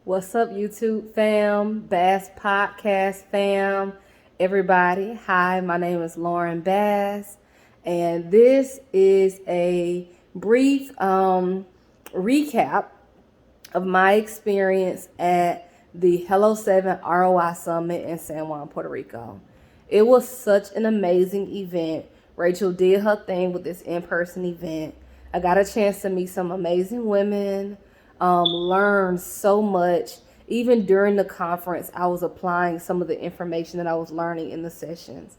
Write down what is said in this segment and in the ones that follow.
What's up, YouTube fam, Bass Podcast fam, everybody? Hi, my name is Lauren Bass, and this is a brief recap of my experience at the Hello 7 ROI Summit in San Juan, Puerto Rico. It was such an amazing event. Rachel did her thing with this in-person event. I got a chance to meet some amazing women, learn so much. Even during the conference, I was applying some of the information that I was learning in the sessions.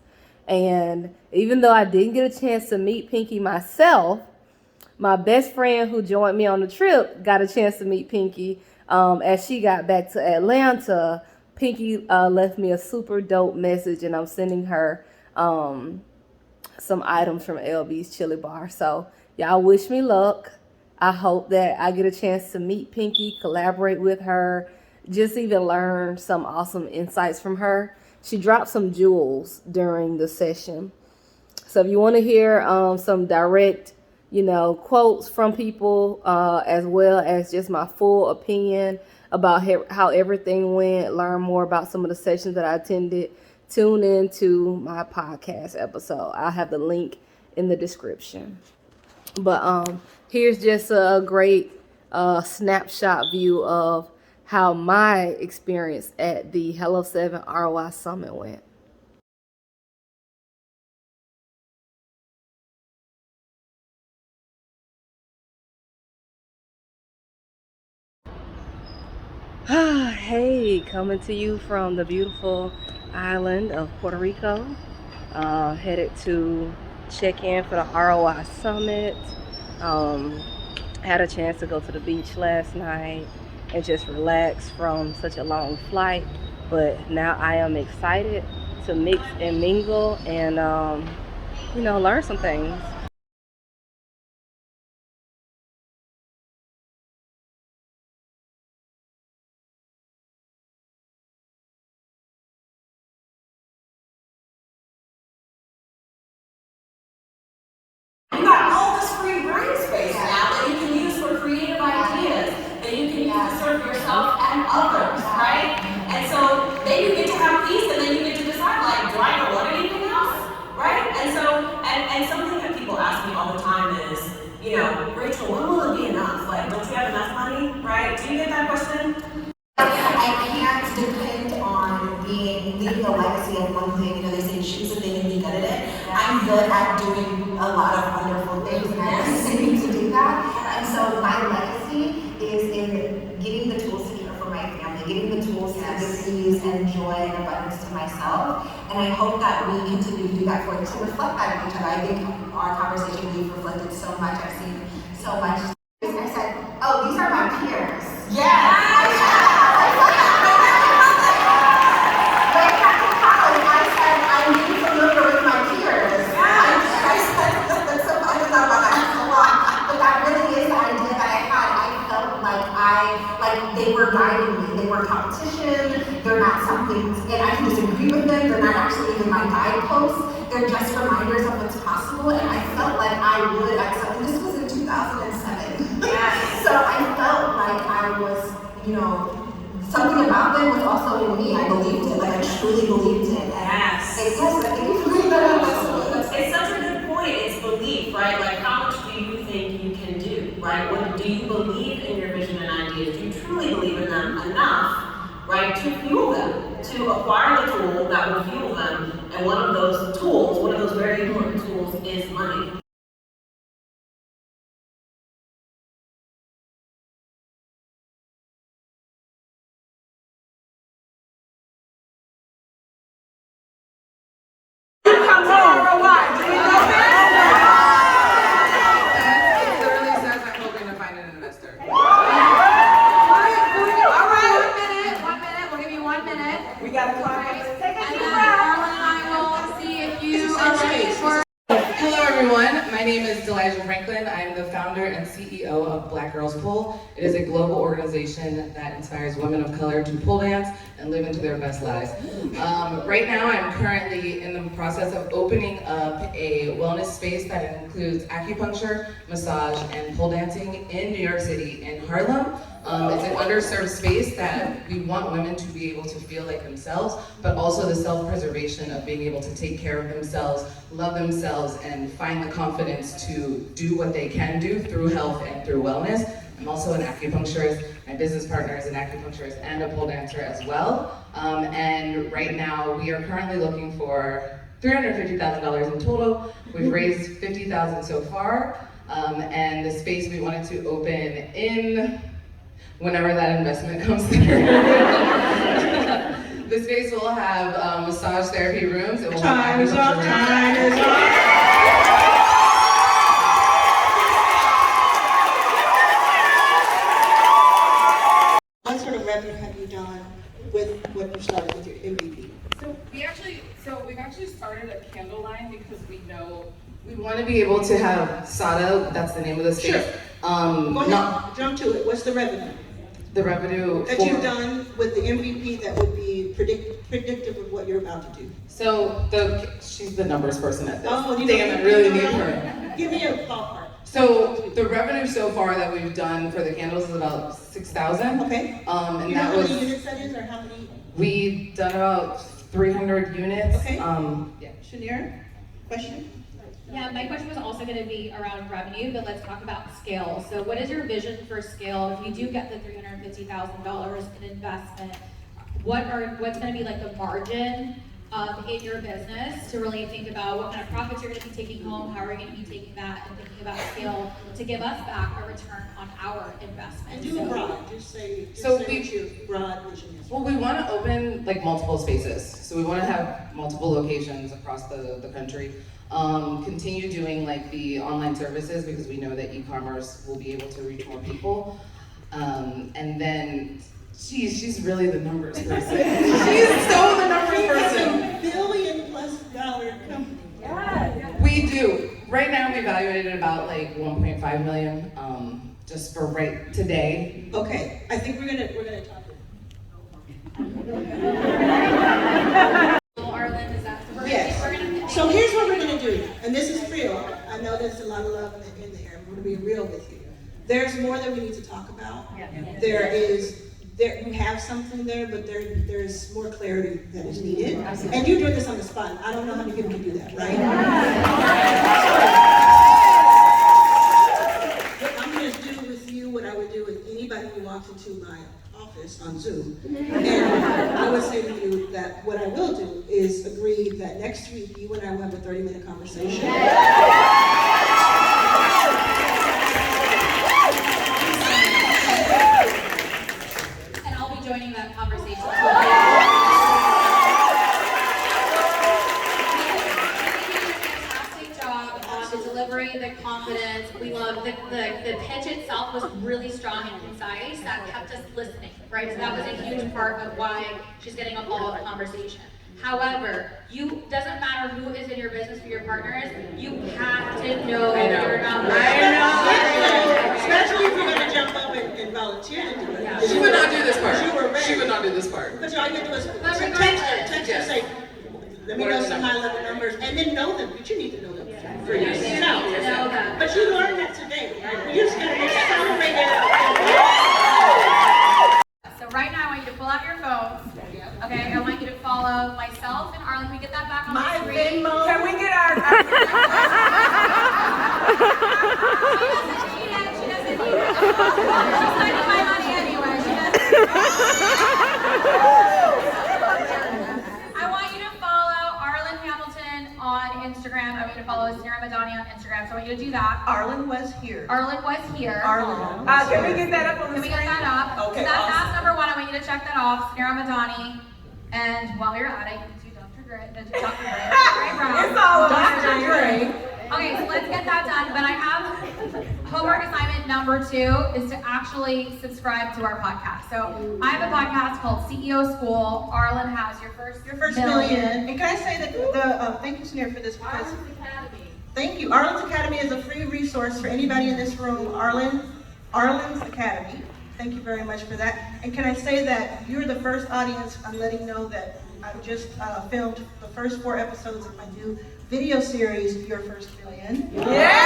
And even though I didn't get a chance to meet Pinky myself, my best friend who joined me on the trip got a chance to meet Pinky. As she got back to Atlanta, Pinky left me a super dope message, and I'm sending her some items from LB's Chili Bar. So y'all wish me luck. I hope that I get a chance to meet Pinky, collaborate with her, just even learn some awesome insights from her. She dropped some jewels during the session. So if you want to hear some direct, quotes from people, as well as just my full opinion about how everything went, learn more about some of the sessions that I attended, tune into my podcast episode. I'll have the link in the description. But here's just a great snapshot view of how my experience at the Hello 7 ROI Summit went. Hey, coming to you from the beautiful island of Puerto Rico. Headed to check in for the ROI Summit. Had a chance to go to the beach last night and just relax from such a long flight. But now I am excited to mix and mingle and, learn some things. You got all this free brain space now that you can use for creative ideas, that you can use to serve yourself and others, right? And so then you get to have peace, and then you get to decide, like, do I know what anything else, right? And so, and something that people ask me all the time is, Rachel, when will it be enough? Like, don't you have enough money, right? Do you get that question? I can't depend on leaving a legacy of one thing. They say choose a thing and be good at it. I'm good at doing a lot of wonderful things, and I continue to do that. And so my legacy is in getting the tools to care for my family, getting the tools to give ease and joy and abundance to myself. And I hope that we continue to do that to reflect that in each other. I think our conversation, we've reflected so much. I've seen so much. I said, oh, these are my peers. Yeah. They were guiding me. They were competition. They're not something, and I can disagree with them. They're not actually even my guideposts. They're just reminders of what's possible. And I felt like I would at something. This was in 2007. Yes. So I felt like I was, something about them was also in me. I believed it. Like I truly believed it. And yes. I think you believe that. It's such a good point. It's belief, right? Like, how much do you think you can do, right? What do you believe in your vision and ideas? Do you truly believe in them enough, right, to fuel them, to acquire the tool that will fuel them? And one of those tools, one of those very important tools, is money. My name is Delijah Franklin. I'm the founder and CEO of Black Girls Pull. It is a global organization that inspires women of color to pole dance and live into their best lives. Right now, I'm currently in the process of opening up a wellness space that includes acupuncture, massage, and pole dancing in New York City, in Harlem. It's an underserved space that we want women to be able to feel like themselves, but also the self-preservation of being able to take care of themselves, love themselves, and find the confidence to do what they can do through health and through wellness. I'm also an acupuncturist. My business partner is an acupuncturist and a pole dancer as well. And right now we are currently looking for $350,000 in total. We've raised $50,000 so far. And the space we wanted to open in whenever that investment comes through. The space will have massage therapy rooms. It will have acupuncture rooms. What sort of revenue have you done with what you started with your MVP? So we've actually started a candle line because we know we want to be able to have Sada, that's the name of the space. Sure. Go ahead, jump to it. What's the revenue The revenue that you've done with the MVP that would be predictive of what you're about to do? So she's the numbers person at this. Oh, Damn, I really need her. Give me a ballpark. So the revenue so far that we've done for the candles is about 6,000. Okay. And You that know was how many units that is, or how many? we've done about 300 units. Okay. Yeah. Shanir, question? Yeah, my question was also going to be around revenue, but let's talk about scale. So what is your vision for scale? If you do get the $350,000 in investment, what's going to be like the margin in your business to really think about what kind of profits you're going to be taking home, how are you going to be taking that and thinking about scale to give us back a return on our investment? And do broad, just say So what your broad vision is. Well, we want to open like multiple spaces. So we want to have multiple locations across the country. Continue doing like the online services because we know that e-commerce will be able to reach more people. And then, she's really the numbers person. She's so the numbers person. $1 billion+ company. Yeah. We do. Right now we evaluated about like 1.5 million, just for right today. Okay, I think we're gonna talk. Arlen, is that so Yes. we're gonna So here's what we're gonna do, and this is real. I know there's a lot of love in the air. I'm gonna be real with you. There's more that we need to talk about. We have something there, but there's more clarity that is needed. And you're doing this on the spot. I don't know how many people can do that, right? What I'm gonna do with you, what I would do with anybody who walks into my office on Zoom. And I would say to you that what I will do is agree that next week you and I will have a 30-minute conversation. And I'll be joining that conversation. Fantastic job on the delivery, the confidence. We love the pitch itself was really strong and concise. That kept us listening, right? So that was a huge part of why she's getting a follow-up conversation. However, doesn't matter who is in your business for your partners, you have to know your numbers. Especially if you're gonna jump up and volunteer to do it. She would not do this part. You were ready. She would not do this part. But all you gotta do is But text her, say, let me What know are the some numbers? high-level numbers, and then know them, but you need to know them for You yourself. need to know that. But you learned that today, right? You're just gonna accelerate it. So right now, I want you to pull out your phones. Okay, I want you to follow myself and Arlen. Can we get that back on the screen? Can we get our? She doesn't need it. She's spending my money anyway. She doesn't. I want you to follow Arlen Hamilton on Instagram. I want you to follow Sarah Madani on Instagram. So I want you to do that. Arlen was here. Arlen was here. Arlen. Can we get that up on the Can we screen? get that up? Okay, So that's awesome. task number 1. I want you to check that off. Sarah Madani. And while you're at it, you can do Dr. Gray. Dr. Brown. It's all about Dr. Gray. Okay, so let's get that done. But I have homework assignment number 2 is to actually subscribe to our podcast. So I have a podcast called CEO School. Arlen has your first million. And can I say that thank you, Snare, for this because thank you. Arlen's Academy is a free resource for anybody in this room. Arlen's Academy. Thank you very much for that. And can I say that you're the first audience I'm letting know that I just filmed the first 4 episodes of my new video series, Your First Million. Yeah!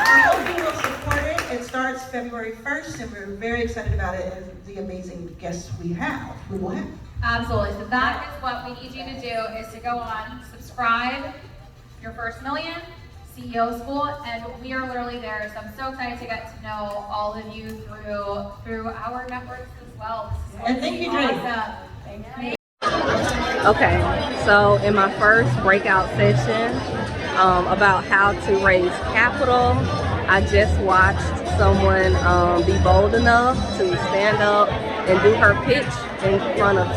I hope you will support it. It starts February 1st, and we're very excited about it and the amazing guests we will have. Absolutely. So that is what we need you to do, is to go on, subscribe, your first million, CEO School, and we are literally there. So I'm so excited to get to know all of you through our networks as well. And thank you, Dre. Awesome. Thank you. Okay, so in my first breakout session about how to raise capital, I just watched someone be bold enough to stand up and do her pitch in front of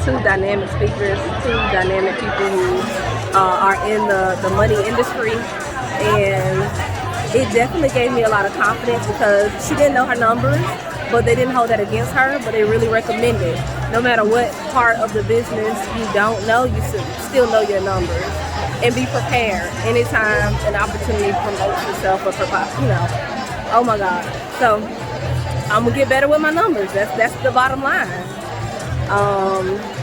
two dynamic speakers, two dynamic people who are in the money industry, and it definitely gave me a lot of confidence because she didn't know her numbers, but they didn't hold that against her, but they really recommended. No matter what part of the business you don't know, you should still know your numbers and be prepared anytime an opportunity promotes itself or provides, oh my God. So I'm gonna get better with my numbers. That's the bottom line.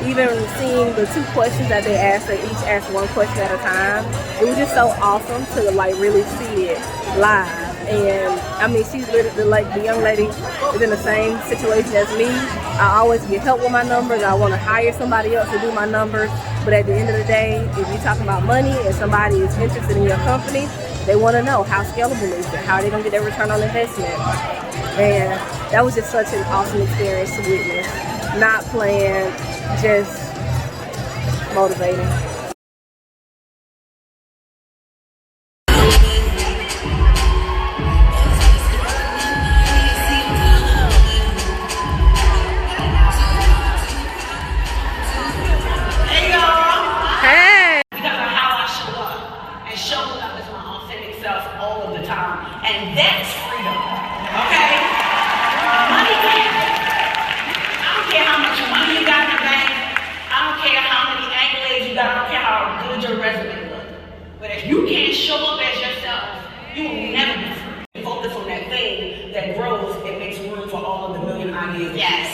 Even seeing the two questions that they asked, they each asked one question at a time. It was just so awesome to really see it live. And I mean, she's literally the young lady is in the same situation as me. I always get help with my numbers. I want to hire somebody else to do my numbers. But at the end of the day, if you're talking about money and somebody is interested in your company, they want to know how scalable is it? How are they going to get their return on investment? And that was just such an awesome experience to witness. Not playing, just motivating. And that's freedom, okay? Money can't. I don't care how much money you got in the bank. I don't care how many accolades you got. I don't care how good your resume looks. But if you can't show up as yourself, you will never be free. Focus on that thing that grows and makes room for all of the million ideas. Yes,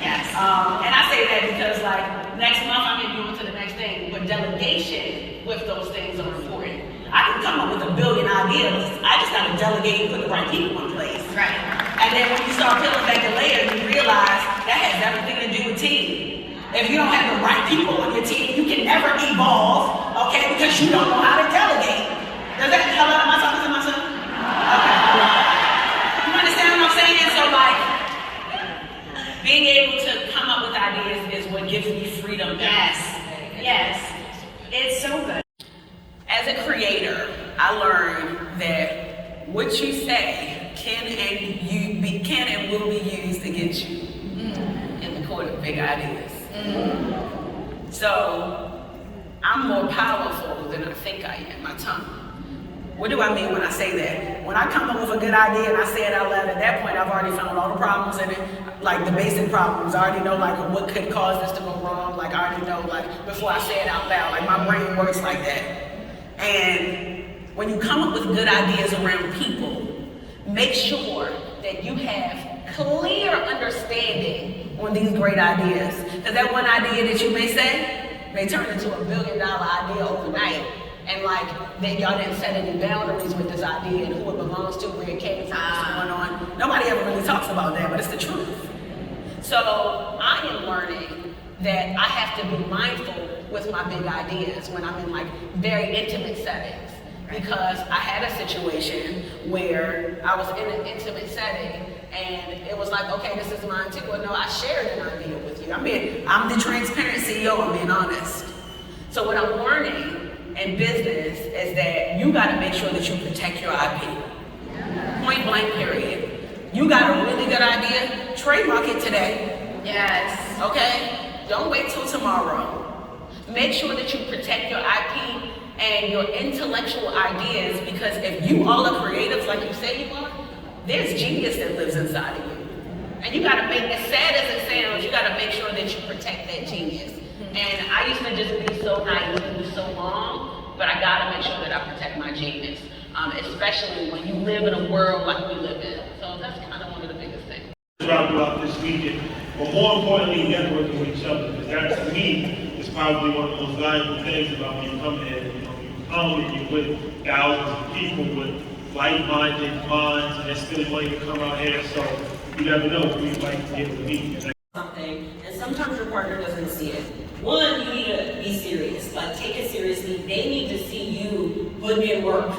yes. And I say that because next month I may be on to the next thing, but delegation with those things are important. I can come up with 1 billion ideas. I just got to delegate and put the right people in place. Right. And then when you start peeling back the layers, you realize that has everything to do with team. If you don't have the right people on your team, you can never evolve, okay, because you don't know how to delegate. Does that, hello, am I talking to myself? Okay. You understand what I'm saying? So being able to come up with ideas is what gives me freedom. Yes, yes. It's so good. As a creator, I learned that what you say can and will be used against you in the court of big ideas. So I'm more powerful than I think I am, my tongue. What do I mean when I say that? When I come up with a good idea and I say it out loud, at that point I've already found all the problems in it, the basic problems. I already know what could cause this to go wrong. I already know before I say it out loud. My brain works like that. And when you come up with good ideas around people, make sure that you have clear understanding on these great ideas. Because that one idea that you may say may turn into $1 billion idea overnight. And that y'all didn't set any boundaries with this idea and who it belongs to, where it came from, what's going on. Nobody ever really talks about that, but it's the truth. So I am learning that I have to be mindful with my big ideas when I'm in very intimate settings, because I had a situation where I was in an intimate setting and it was okay, this is mine too. Well, no, I shared an idea with you. I'm the transparent CEO, I'm being honest. So what I'm learning in business is that you gotta make sure that you protect your IP. Point blank, period. You got a really good idea, trademark it today. Yes. Okay? Don't wait till tomorrow. Make sure that you protect your IP and your intellectual ideas, because if you all are creatives like you say you are, there's genius that lives inside of you. And you gotta make, as sad as it sounds, you gotta make sure that you protect that genius. And I used to just be so naive for so long, but I gotta make sure that I protect my genius, especially when you live in a world like we live in. So that's kind of one of the biggest things. Throughout this weekend, but more importantly, networking with each other, because that to me is probably one of the most valuable things about when you come here. You come and you're with thousands of people with like-minded minds, and they're still wanting to come out here, so you never know, we might be able to meet. Something, and sometimes your partner doesn't see it. One, you need to be serious, like take it seriously. They need to see you putting in work,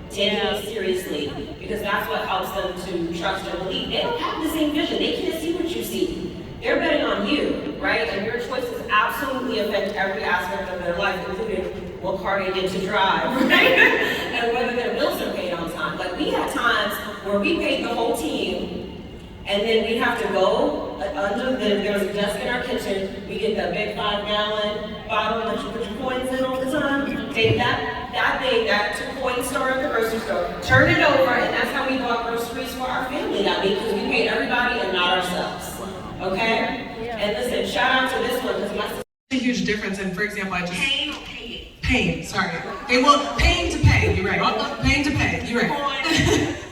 taking it seriously, because that's what helps them to trust and believe. They don't have the same vision, they can't see what you see. They're betting on you, right? And your choices absolutely affect every aspect of their life, including what car they get to drive, right? And whether their bills are paid on time. Like we had times where we paid the whole team, and then we'd have to go there was a desk in our kitchen, we get that big 5-gallon bottle that you put your coins in all the time, take that thing, that to coin store at the grocery store, turn it over, and that's how we bought groceries for our family that week, because we paid everybody and not ourselves, okay? And listen, shout out to this one, because my sister. A huge difference, and for example, I just. Pain or pay it? Pain, sorry. Okay, well, paying to pay, you're right. Paying to pay, you're right.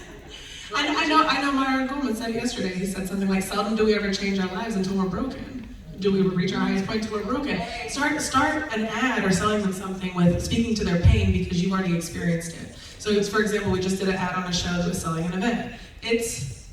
I know Myron Goldman said yesterday, he said something like, seldom do we ever change our lives until we're broken. Do we reach our highest point until we're broken? Start an ad or selling them something with speaking to their pain because you've already experienced it. So it's, for example, we just did an ad on a show that was selling an event. It's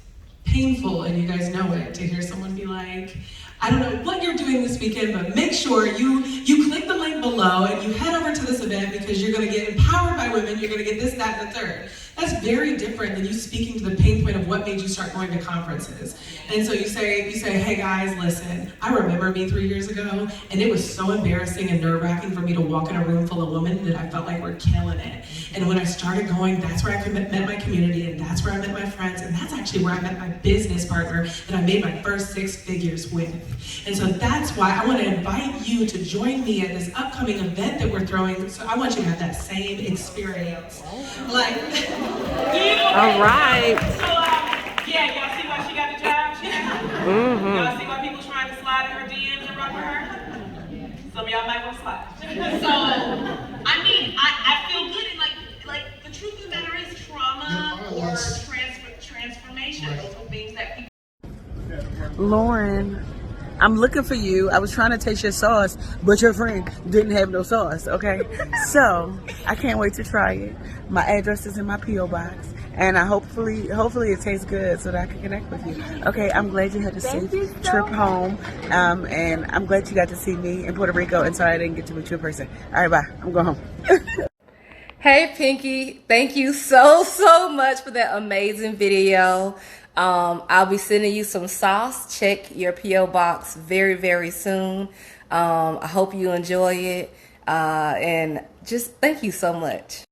painful, and you guys know it, to hear someone be like, I don't know what you're doing this weekend, but make sure you click the link below and you head over to this event because you're gonna get empowered by women, you're gonna get this, that, and the third. That's very different than you speaking to the pain point of what made you start going to conferences. And so you say, hey guys, listen, I remember me 3 years ago, and it was so embarrassing and nerve-wracking for me to walk in a room full of women that I felt like we're killing it. And when I started going, that's where I met my community, and that's where I met my friends, and that's actually where I met my business partner that I made my first 6 figures with. And so that's why I want to invite you to join me at this upcoming event that we're throwing. So I want you to have that same experience. Like, All right. So, yeah, y'all see why she got the job? Y'all see why people trying to slide in her DMs and rock with her? Some of y'all might want to slide. So, I mean, I feel good, and like the truth of the matter is trauma or transformation. Those are things that people. Lauren, I'm looking for you. I was trying to taste your sauce, but your friend didn't have no sauce, okay? So, I can't wait to try it. My address is in my P.O. box, and I hopefully it tastes good so that I can connect with you. Okay, I'm glad you had a safe trip home, and I'm glad you got to see me in Puerto Rico, and sorry I didn't get to meet you in person. All right, bye. I'm going home. Hey Pinky, thank you so much for that amazing video. I'll be sending you some sauce. Check your P.O. box very soon. I hope you enjoy it, and just thank you so much.